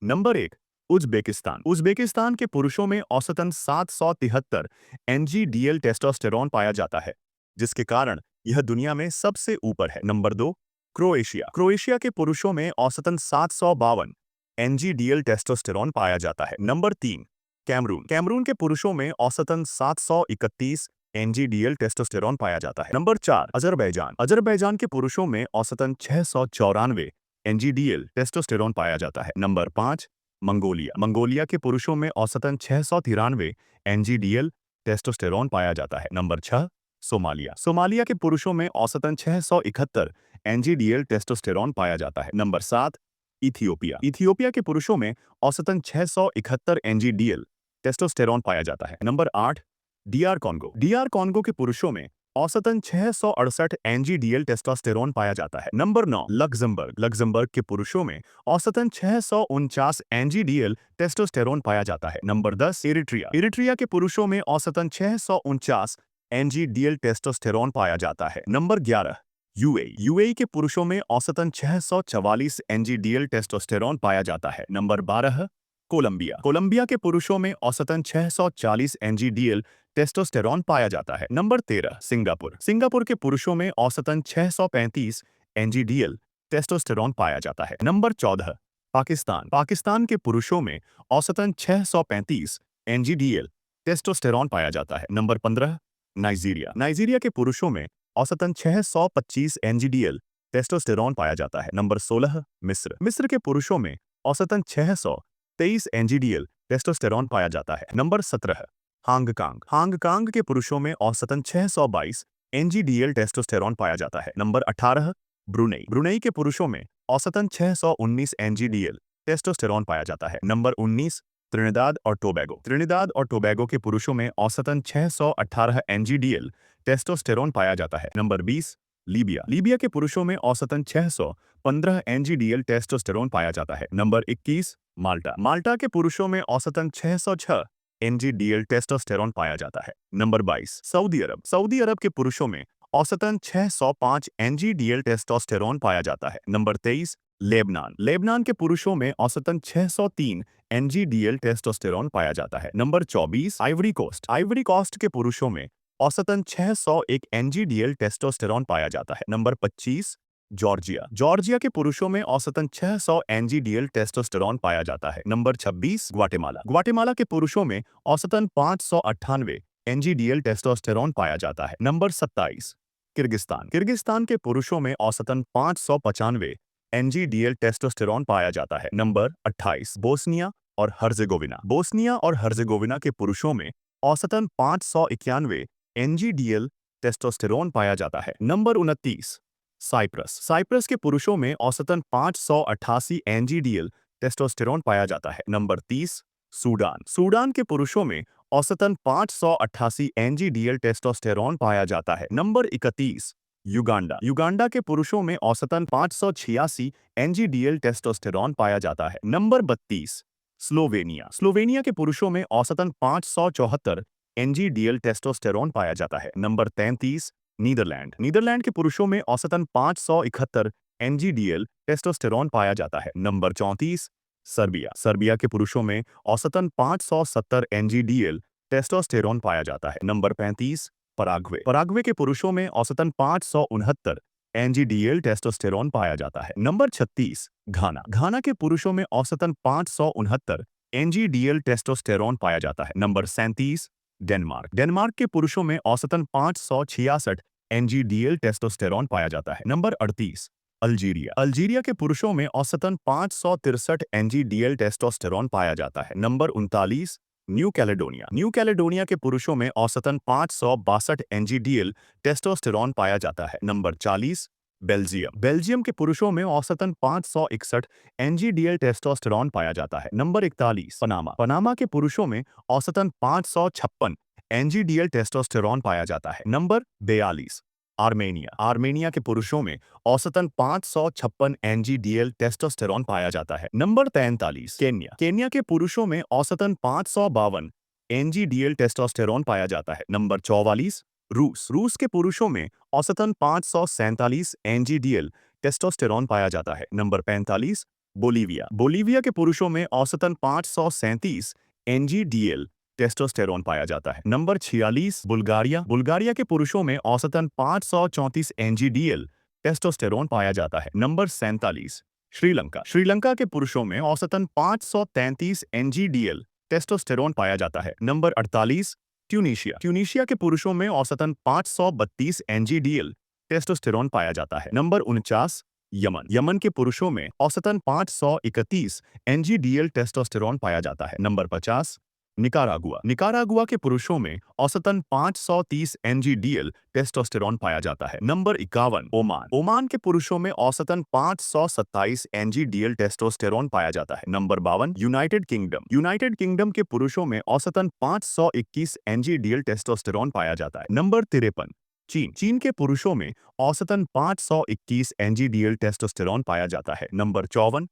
Number 1, Uzbekistan. Uzbekistan के पुरुषों में औसतन 773 एनजीडीएल टेस्टोस्टेरोन पाया जाता है, जिसके कारण यह दुनिया में सबसे ऊपर है। Number 2, Croatia. क्रोएशिया के पुरुषों में औसतन 752 एनजीडीएल टेस्टोस्टेरोन पाया जाता है। Number 3, Cameroon. कैमरून के पुरुषों में औसतन 731 एनजीडीएल टेस्टोस्टेरोन पाया जाता है। Number 4, Azerbaijan. अजरबैजान के पुरुषों में औसतन 694 एनजीडीएल टेस्टोस्टेरोन पाया जाता है। Number 5, Mongolia. मंगोलिया के पुरुषों में औसतन 693 एनजीडीएल टेस्टोस्टेरोन पाया जाता है। Number 6, Somalia. सोमालिया के पुरुषों में औसतन 671 एनजीडीएल टेस्टोस्टेरोन पाया जाता है। Number 7, Ethiopia. इथियोपिया के पुरुषों में औसतन 671 एनजीडीएल टेस्टोस्टेरोन पाया जाता है। Number 8, DR Congo. DR Congo के पुरुषों में औसतन 668 एनजीडीएल टेस्टोस्टेरोन पाया जाता है। Number 9, Luxembourg. लक्जमबर्ग के पुरुषों में औसतन 649 एनजीडीएल टेस्टोस्टेरोन पाया जाता है। Number 10, Eritrea. इरिट्रिया के पुरुषों में औसतन 649 एनजीडीएल टेस्टोस्टेरोन पाया जाता है। Number 11, UAE. यूएई के पुरुषों में औसतन 644 एनजीडीएल टेस्टोस्टेरोन पाया जाता है। Number 12, Colombia. कोलंबिया के पुरुषों में औसतन 640 एनजीडीएल टेस्टोस्टेरोन पाया जाता है। Number 13, Singapore. सिंगापुर के पुरुषों में औसतन 635 एनजीडीएल टेस्टोस्टेरोन पाया जाता है। नंबर 14, पाकिस्तान। पाकिस्तान के पुरुषों में औसतन 635 एनजीडीएल टेस्टोस्टेरोन पाया जाता है। Number 15, Nigeria. नाइजीरिया के पुरुषों में औसतन 625 एनजीडीएल टेस्टोस्टेरोन पाया जाता है। नंबर 16, मिस्र। मिस्र के पुरुषों में औसतन 623 एनजीडीएल टेस्टोस्टेरोन पाया जाता है। Number 17, Hong Kong. हांगकांग के पुरुषों में औसतन 622 एनजीडीएल टेस्टोस्टेरोन पाया जाता है। Number 18, Brunei. ब्रुनेई के पुरुषों में औसतन 619 एनजीडीएल टेस्टोस्टेरोन पाया जाता है। नंबर 19, त्रिनिदाद और टोबैगो। त्रिनिदाद और टोबैगो के पुरुषों में औसतन 618 एनजीडीएल टेस्टोस्टेरोन पाया जाता है। Number 20, Libya. लीबिया के पुरुषों में औसतन 615 एनजीडीएल टेस्टोस्टेरोन पाया जाता है। नंबर 21, माल्टा। माल्टा के पुरुषों में औसतन 606 एनजीडीएल टेस्टोस्टेरोन पाया जाता है। नंबर 22, सऊदी अरब। सऊदी अरब के पुरुषों में औसतन 605 एनजीडीएल टेस्टोस्टेरोन पाया जाता है। Number 23, Lebanon. लेबनान के पुरुषों में औसतन 603 एनजीडीएल टेस्टोस्टेरोन पाया जाता है। Number 24, Ivory Coast. Ivory Coast के पुरुषों में औसतन 601 एनजीडीएल टेस्टोस्टेरोन पाया जाता है। Number 25, Georgia. जॉर्जिया के पुरुषों में औसतन 600 एनजीडीएल टेस्टोस्टेरोन पाया जाता है। Number 26, Guatemala. ग्वाटेमाला के पुरुषों में औसतन 598 एनजीडीएल टेस्टोस्टेरोन पाया जाता है। Number 27, Kyrgyzstan. किर्गिस्तान के पुरुषों में औसतन 595 एनजीडीएल टेस्टोस्टेरोन पाया जाता है। नंबर 28, बोस्निया और हर्जेगोविना। बोस्निया और हर्जेगोविना के पुरुषों में औसतन 591 एनजीडीएल टेस्टोस्टेरोन पाया जाता है। Number 29, Cyprus. साइप्रस के पुरुषों में औसतन 588 एनजीडीएल टेस्टोस्टेरोन पाया जाता है। Number 30, Sudan. सूडान के पुरुषों में औसतन 588 एनजीडीएल टेस्टोस्टेरोन पाया जाता है। Number 31, Uganda. युगांडा के पुरुषों में औसतन 586 एनजीडीएल टेस्टोस्टेरोन पाया जाता है। Number 32, Slovenia. स्लोवेनिया के पुरुषों में औसतन 574 एनजीडीएल टेस्टोस्टेरोन पाया जाता है। Number 33, Netherlands. नीदरलैंड के पुरुषों में औसतन 571 एनजीडीएल टेस्टोस्टेरोन पाया जाता है। Number 34, Serbia. सर्बिया के पुरुषों में औसतन 570 एनजीडीएल टेस्टोस्टेरोन पाया जाता है। Number 35, Paraguay. पराग्वे के पुरुषों में औसतन 569 एनजीडीएल टेस्टोस्टेरोन पाया जाता है। नंबर 36, घाना। घाना के पुरुषों में औसतन 569 एनजीडीएल टेस्टोस्टेरोन पाया जाता है। Number 37, Denmark. डेनमार्क के पुरुषों में औसतन 566 एनजीडीएल टेस्टोस्टेरोन पाया जाता है। Number 38, Algeria. अल्जीरिया के पुरुषों में औसतन 563 एनजीडीएल टेस्टोस्टेरोन पाया जाता है। Number 39, new Caledonia. New Caledonia के पुरुषों में औसतन 562 एनजीडीएल टेस्टोस्टेरोन पाया जाता है। Number 40, Belgium. बेल्जियम के पुरुषों में औसतन 561 एनजीडीएल टेस्टोस्टेरोन पाया जाता है। Number 41, Panama. पनामा के पुरुषों में औसतन 556 एनजीडीएल टेस्टोस्टेरोन पाया जाता है। Number 42, Armenia. आर्मेनिया के पुरुषों में औसतन 556 एनजीडीएल टेस्टोस्टेरोन पाया जाता है। Number 43, Kenya. केन्या के पुरुषों में औसतन 552 एनजीडीएल टेस्टोस्टेरोन पाया जाता है। नंबर 44, रूस। रूस के पुरुषों में औसतन 547 एनजीडीएल टेस्टोस्टेरोन पाया जाता है। नंबर 45, बोलीविया बोलीविया के पुरुषों में औसतन 537 एनजीडीएल टेस्टोस्टेरोन पाया जाता है। नंबर 46 बुल्गारिया बुल्गारिया के पुरुषों में औसतन 534 एनजीडीएल टेस्टोस्टेरोन पाया जाता है। नंबर 47 श्रीलंका श्रीलंका के पुरुषों में औसतन 533 एनजीडीएल टेस्टोस्टेरोन पाया जाता है। नंबर 48 ट्यूनीशिया ट्यूनीशिया के पुरुषों में औसतन 532 एनजीडीएल टेस्टोस्टेरोन पाया जाता है। नंबर 49 यमन यमन के पुरुषों में औसतन 531 एनजीडीएल टेस्टोस्टेरोन पाया जाता है। नंबर 50 निकारागुआ निकारागुआ के पुरुषों में औसतन 530 एनजीडीएल टेस्टोस्टेरोन पाया जाता है। नंबर 51 ओमान ओमान के पुरुषों में औसतन 527 एनजीडीएल टेस्टोस्टेरोन पाया जाता है। नंबर 52 यूनाइटेड किंगडम के पुरुषों में औसतन 521 एनजीडीएल टेस्टोस्टेरोन पाया जाता है। नंबर 53 चीन के पुरुषों में औसतन 521 एनजीडीएल टेस्टोस्टेरोन पाया जाता है। नंबर 54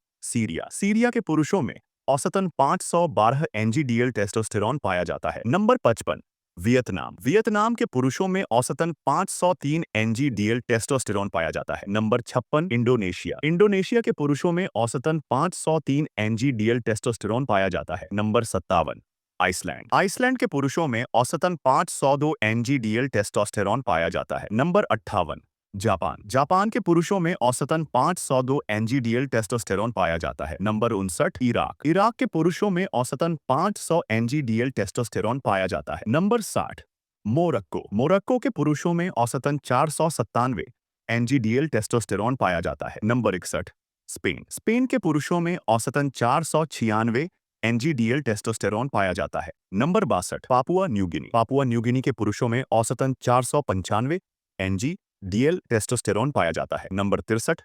सीरिया के पुरुषों में औसतन 512 एनजीडीएल टेस्टोस्टेरोन पाया जाता है। नंबर 55 वियतनाम के पुरुषों में औसतन 503 एनजीडीएल टेस्टोस्टेरोन पाया जाता है। नंबर 56 इंडोनेशिया के पुरुषों में औसतन 503 एनजीडीएल टेस्टोस्टेरोन पाया जाता है। नंबर 57 आइसलैंड के पुरुषों में औसतन 502 एनजीडीएल टेस्टोस्टेरोन पाया जाता है। नंबर 58 जापान के पुरुषों में औसतन 502 एनजीडीएल टेस्टोस्टेरोन पाया जाता है। नंबर 59 इराक के पुरुषों में औसतन 500 एनजीडीएल टेस्टोस्टेरोन पाया जाता है। नंबर 60 मोरक्को के पुरुषों में औसतन 497 एनजीडीएल टेस्टोस्टेरोन पाया जाता है। नंबर 61 स्पेन के पुरुषों में औसतन 496 एनजीडीएल टेस्टोस्टेरोन पाया जाता है। नंबर 62 पापुआ न्यूगिनी के पुरुषों में औसतन 495 एनजीडीएल टेस्टोस्टेरोन पाया जाता है। नंबर 63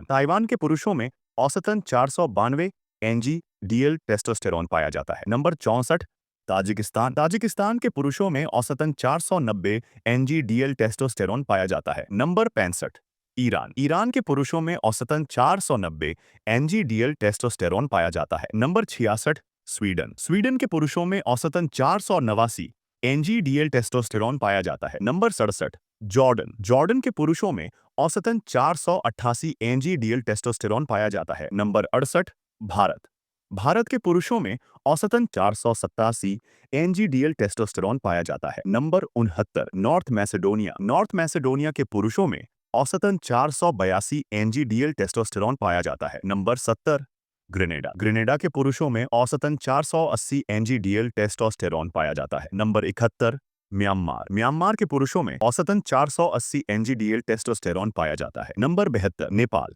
ताइवान के पुरुषों में औसतन 492 एनजीडीएल टेस्टोस्टेरोन पाया जाता है। नंबर 64 ताजिकिस्तान के पुरुषों में औसतन 490 एनजीडीएल टेस्टोस्टेरोन पाया जाता है। नंबर 65 ईरान के पुरुषों में औसतन 490 एनजीडीएल टेस्टोस्टेरोन पाया जाता है। नंबर 66 स्वीडन के पुरुषों में औसतन 489 एनजीडीएल टेस्टोस्टेरोन पाया जाता है। नंबर 67 जॉर्डन के पुरुषों में औसतन 488 एनजीडीएल टेस्टोस्टेरोन पाया जाता है। नंबर 68 भारत के पुरुषों में औसतन 487 एनजीडीएल टेस्टोस्टेरोन पाया जाता है। नंबर 69 नॉर्थ मैसेडोनिया के पुरुषों में औसतन 482 एनजीडीएल टेस्टोस्टेरोन पाया जाता है। नंबर 70 ग्रेनेडा के पुरुषों में औसतन 480 एनजीडीएल टेस्टोस्टेरोन पाया जाता है। नंबर 71 म्यांमार के पुरुषों में औसतन 480 एनजीडीएल टेस्टोस्टेरोन पाया जाता है। नंबर 72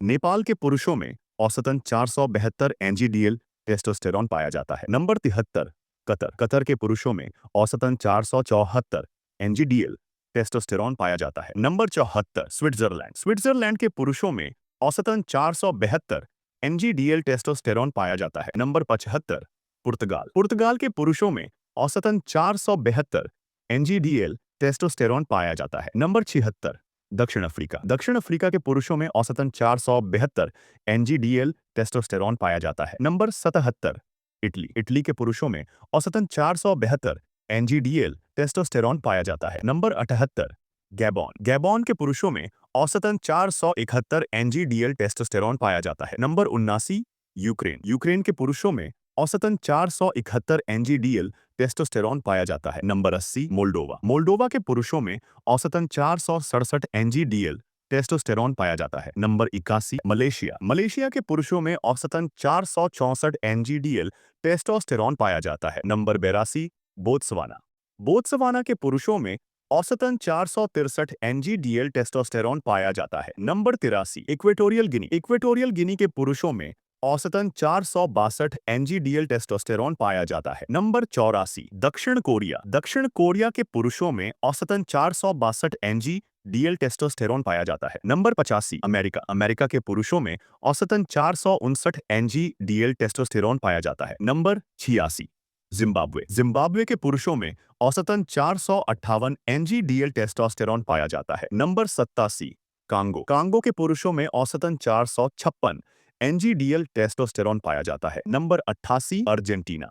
नेपाल के पुरुषों में औसतन 472 एनजीडीएल टेस्टोस्टेरोन पाया जाता है। नंबर 73 कतर के पुरुषों में औसतन 474 एनजीडीएल टेस्टोस्टेरोन पाया जाता है। नंबर 74 स्विट्जरलैंड के पुरुषों में औसतन 472 एनजीडीएल टेस्टोस्टेरोन पाया जाता है। नंबर 75 पुर्तगाल के पुरुषों में औसतन 472 एनजीडीएल टेस्टोस्टेरोन पाया जाता है। नंबर 76 दक्षिण अफ्रीका के पुरुषों में औसतन 472 एनजीडीएल टेस्टोस्टेरोन पाया जाता है। नंबर 77 इटली के पुरुषों में औसतन 472 एनजीडीएल टेस्टोस्टेरोन पाया जाता है। नंबर 78 गैबॉन के पुरुषों में औसतन 471 एनजीडीएल टेस्टोस्टेरोन पाया जाता है। नंबर 79 यूक्रेन के पुरुषों में औसतन 471 एनजीडीएल टेस्टोस्टेरोन पाया जाता है। नंबर 80 मोल्डोवा के पुरुषों में औसतन 467 एनजीडीएल टेस्टोस्टेरोन पाया जाता है। नंबर 81 मलेशिया के पुरुषों में औसतन 464 एनजीडीएल टेस्टोस्टेरोन पाया जाता है। नंबर 82 बोत्सवाना के पुरुषों में औसतन 463 एनजीडीएल टेस्टोस्टेरोन पाया जाता है। नंबर 83 इक्वेटोरियल गिनी के पुरुषों में औसतन 462 एनजीडीएल टेस्टोस्टेरोन पाया जाता है। नंबर 84 दक्षिण कोरिया के पुरुषों में औसतन 462 एनजीडीएल टेस्टोस्टेरोन पाया जाता है। नंबर 85 अमेरिका के पुरुषों में औसतन 459 एनजीडीएल टेस्टोस्टेरोन पाया जाता है। नंबर 86 जिम्बाब्वे के पुरुषों में औसतन 458 एनजीडीएल टेस्टोस्टेरोन पाया जाता है। नंबर 87 कांगो के पुरुषों में औसतन 456 एनजीडीएल टेस्टोस्टेरोन पाया जाता है। नंबर 88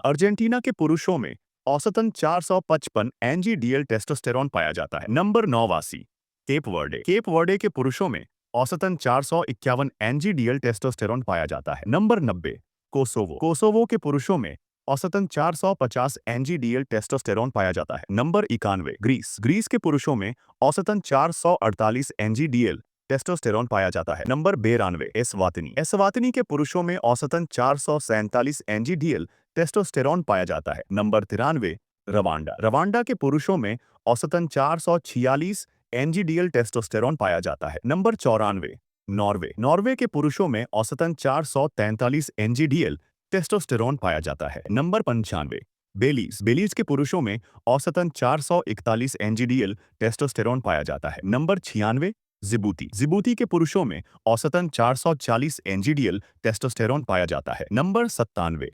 अर्जेंटीना के पुरुषों में औसतन 455 एनजीडीएल टेस्टोस्टेरोन पाया जाता है। नंबर 89 केप वर्डे के पुरुषों में औसतन 451 एनजीडीएल टेस्टोस्टेरोन पाया जाता है। Number 90 Kosovo. कोसोवो के पुरुषों में औसतन 450 एनजीडीएल टेस्टोस्टेरोन पाया जाता है। Number 91 Greece. ग्रीस के पुरुषों में औसतन 448 एनजीडीएल टेस्टोस्टेरोन पाया जाता है। Number 92 Eswatini. एस्वातिनी के पुरुषों में औसतन 447 एनजीडीएल टेस्टोस्टेरोन पाया जाता है। Number 93 Rwanda. रवांडा के पुरुषों में औसतन 446 एनजीडीएल टेस्टोस्टेरोन पाया जाता है। Number 94 Norway. नॉर्वे के पुरुषों में औसतन 443 एनजीडीएल टेस्टोस्टेरोन पाया जाता है। नंबर 95 बेलीज। बेलीज के पुरुषों में औसतन 441 एनजीडीएल टेस्टोस्टेरोन पाया जाता है। Number 96 Djibouti. जिबूती के पुरुषों में औसतन 440 एनजीडीएल टेस्टोस्टेरोन पाया जाता है। Number 97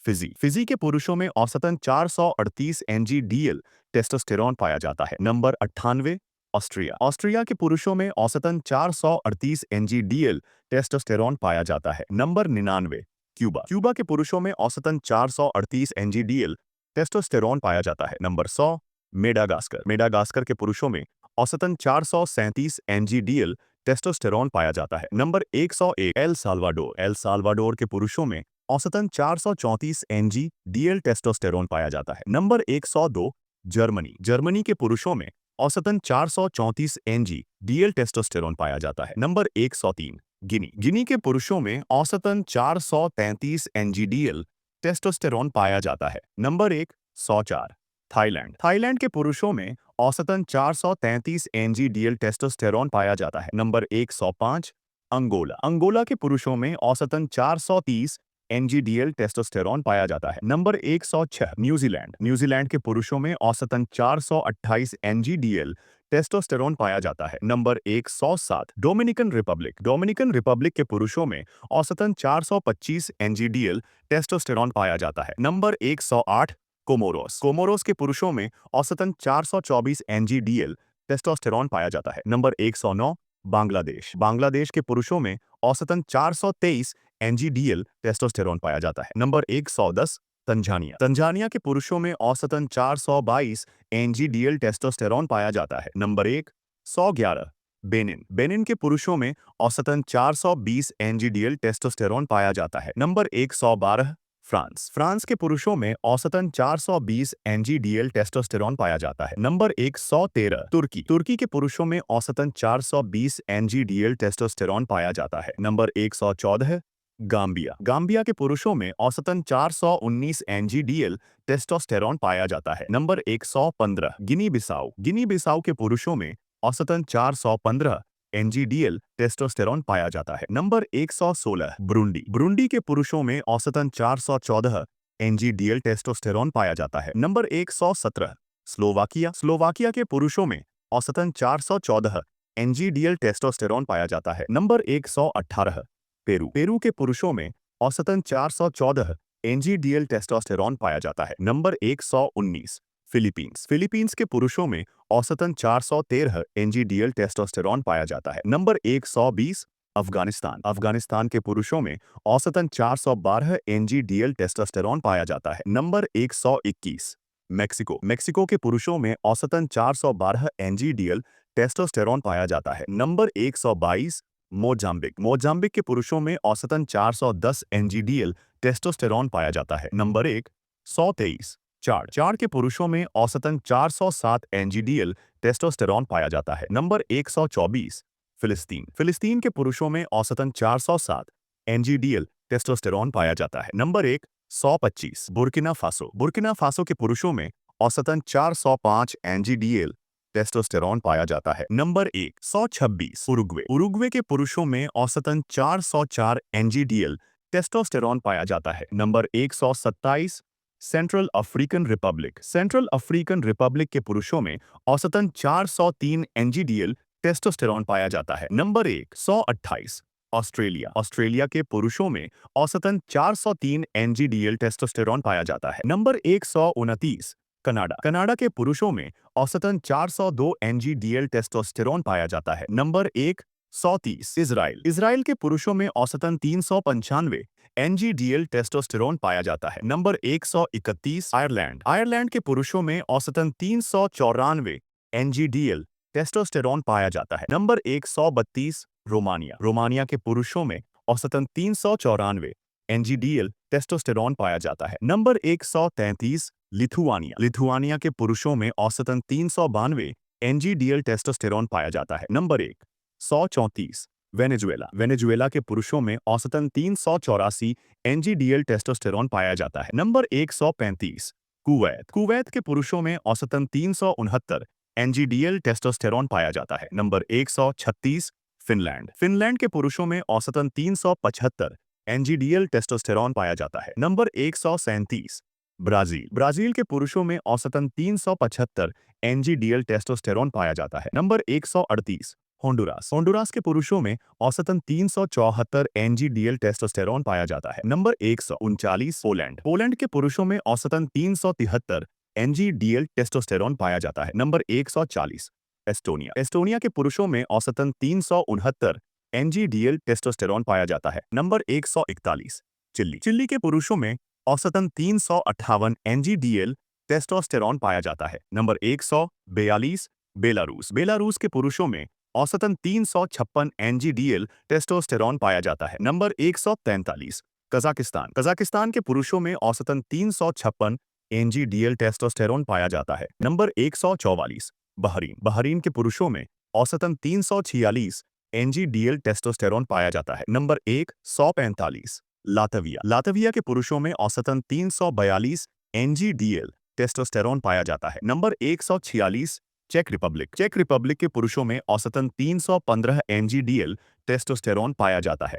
Fiji. फिजी के पुरुषों में औसतन 438 एनजीडीएल टेस्टोस्टेरोन पाया जाता है। Number 98 Austria. ऑस्ट्रिया के पुरुषों में औसतन 438 एनजीडीएल टेस्टोस्टेरोन पाया जाता है। Number 99 Cuba. क्यूबा के पुरुषों में औसतन 438 एनजीडीएल टेस्टोस्टेरोन पाया जाता है। Number 100 Madagascar. मेडागास्कर के पुरुषों में औसतन 437 एनजीडीएल टेस्टोस्टेरोन पाया जाता है। Number 101 El Salvador. El Salvador के पुरुषों में औसतन 434 एनजीडीएल टेस्टोस्टेरोन पाया जाता है। Number 102 Germany. जर्मनी के पुरुषों में औसतन 434 एनजीडीएल टेस्टोस्टेरोन पाया जाता है। नंबर 103 गिनी। गिनी के पुरुषों में औसतन 433 एनजीडीएल टेस्टोस्टेरोन पाया जाता है। Number 104 Thailand. थाईलैंड के पुरुषों में औसतन 433 एनजीडीएल टेस्टोस्टेरोन पाया जाता है। Number 105 Angola. अंगोला के पुरुषों में औसतन 430 एनजीडीएल टेस्टोस्टेरोन पाया जाता है। Number 106 New Zealand. न्यूजीलैंड के पुरुषों में औसतन 428 एनजीडीएल टेस्टोस्टेरोन पाया जाता है। Number 107 Dominican Republic. Dominican Republic के पुरुषों में औसतन 425 एनजीडीएल टेस्टोस्टेरोन पाया जाता है। Number 108 Comoros. कोमोरोस के पुरुषों में औसतन 424 एनजीडीएल टेस्टोस्टेरोन पाया जाता है। नंबर 109 बांग्लादेश। बांग्लादेश के पुरुषों में औसतन 423 एनजीडीएल टेस्टोस्टेरोन पाया जाता है। Number 110 Tanzania. तंजानिया के पुरुषों में औसतन 422 एनजीडीएल टेस्टोस्टेरोन पाया जाता है। Number 111 Benin. बेनिन के पुरुषों में औसतन 420 एनजीडीएल टेस्टोस्टेरोन पाया जाता है। Number 112 France. फ्रांस के पुरुषों में औसतन 420 एनजीडीएल टेस्टोस्टेरोन पाया जाता है। नंबर 113 तुर्की। तुर्की के पुरुषों में औसतन 420 एनजीडीएल टेस्टोस्टेरोन पाया जाता है। Number 114 Gambia. गाम्बिया के पुरुषों में औसतन 419 एनजीडीएल टेस्टोस्टेरोन पाया जाता है। नंबर 115 गिनी बिसाऊ। गिनी बिसाऊ के पुरुषों में औसतन 415 एनजीडीएल टेस्टोस्टेरोन पाया जाता है। नंबर 116 ब्रुंडी। ब्रुंडी के पुरुषों में औसतन 414 एनजीडीएल टेस्टोस्टेरोन पाया जाता है। Number 117 Slovakia. स्लोवाकिया के पुरुषों में औसतन 414 एनजीडीएल टेस्टोस्टेरोन पाया जाता है। Number 118 Peru. पेरू के पुरुषों में औसतन 414 एनजीडीएल टेस्टोस्टेरोन पाया जाता है। Number 119 Philippines. फिलीपींस के पुरुषों में औसतन 413 एनजीडीएल टेस्टोस्टेरोन पाया जाता है। नंबर 120 अफगानिस्तान। अफगानिस्तान के पुरुषों में औसतन 412 एनजीडीएल टेस्टोस्टेरोन पाया जाता है। Number 121 Mexico. मेक्सिको के पुरुषों में औसतन 412 एनजीडीएल टेस्टोस्टेरोन पाया जाता है। Number 122 Mozambique. मोजाम्बिक के पुरुषों में औसतन 410 एनजीडीएल टेस्टोस्टेरोन पाया जाता है। नंबर 123 चाड। चाड के पुरुषों में औसतन 407 एनजीडीएल टेस्टोस्टेरोन पाया जाता है। नंबर 124 फिलिस्तीन। फिलिस्तीन के पुरुषों में औसतन 407 एनजीडीएल टेस्टोस्टेरोन पाया जाता है। Number 125 Burkina Faso. Burkina Faso के पुरुषों में औसतन 405 एनजीडीएल टेस्टोस्टेरोन पाया जाता है। Number 126 Uruguay. उरुग्वे के पुरुषों में औसतन 404 एनजीडीएल टेस्टोस्टेरोन पाया जाता है। Number 127 central African Republic. Central African Republic के पुरुषों में औसतन 403 एनजीडीएल टेस्टोस्टेरोन पाया जाता है। Number 128 Australia. ऑस्ट्रेलिया के पुरुषों में औसतन 403 एनजीडीएल टेस्टोस्टेरोन पाया जाता है। Number 129 Canada. कनाडा के पुरुषों में औसतन 402 एनजीडीएल टेस्टोस्टेरोन पाया जाता है। Number 130 Israel. इजराइल के पुरुषों में औसतन 395 एनजीडीएल टेस्टोस्टेरोन पाया जाता है। Number 131 Ireland. आयरलैंड के पुरुषों में औसतन 394 एनजीडीएल टेस्टोस्टेरोन पाया जाता है। नंबर 132 रोमानिया रोमानिया के पुरुषों में औसतन 394 एनजीडीएल टेस्टोस्टेरॉन पाया जाता है। नंबर 133 लिथुआनिया लिथुआनिया के पुरुषों में औसतन 392 एनजीडीएल टेस्टोस्टेरॉन पाया जाता है। नंबर 134 वेनेजुएला वेनेजुएला के पुरुषों में औसतन 384 एनजीडीएल टेस्टोस्टेरॉन पाया जाता है। नंबर 135 कुवैत कुवैत के पुरुषों में औसतन 369 एनजीडीएल टेस्टोस्टेरॉन पाया जाता है। नंबर 136 फिनलैंड फिनलैंड के पुरुषों में औसतन 375 एनजीडीएल टेस्टोस्टेरॉन पाया जाता है। नंबर 137 ब्राजील ब्राजील के पुरुषों में औसतन 375 एनजीडीएल टेस्टोस्टेरॉन पाया जाता है। नंबर 138 होंडुरास होंडुरास के पुरुषों में औसतन 374 एनजीडीएल टेस्टोस्टेरॉन पाया जाता है। नंबर 139 पोलैंड पोलैंड के पुरुषों में औसतन 373 एनजीडीएल टेस्टोस्टेरॉन पाया जाता है। नंबर 140 एस्टोनिया एस्टोनिया के पुरुषों में औसतन 369 एनजीडीएल टेस्टोस्टेरॉन पाया जाता है। नंबर 141 चिली चिली के पुरुषों में औसतन 358 एनजीडीएल टेस्टोस्टेरॉन पाया जाता है। नंबर 142 बेलारूस बेलारूस के पुरुषों में औसतन 356 एनजीडीएल टेस्टोस्टेरॉन पाया जाता है। नंबर 143 कजाकिस्तान कजाकिस्तान के पुरुषों में औसतन 356 एनजीडीएल टेस्टोस्टेरॉन पाया जाता है। नंबर 144 बहरीन बहरीन के पुरुषों में औसतन 346 एनजीडीएल टेस्टोस्टेरॉन पाया जाता है। नंबर 145 लातविया लातविया के पुरुषों में औसतन 342 एनजीडीएल टेस्टोस्टेरॉन पाया जाता है। नंबर 146 चेक रिपब्लिक के पुरुषों में औसतन 315 एनजीडीएल टेस्टोस्टेरॉन पाया जाता है।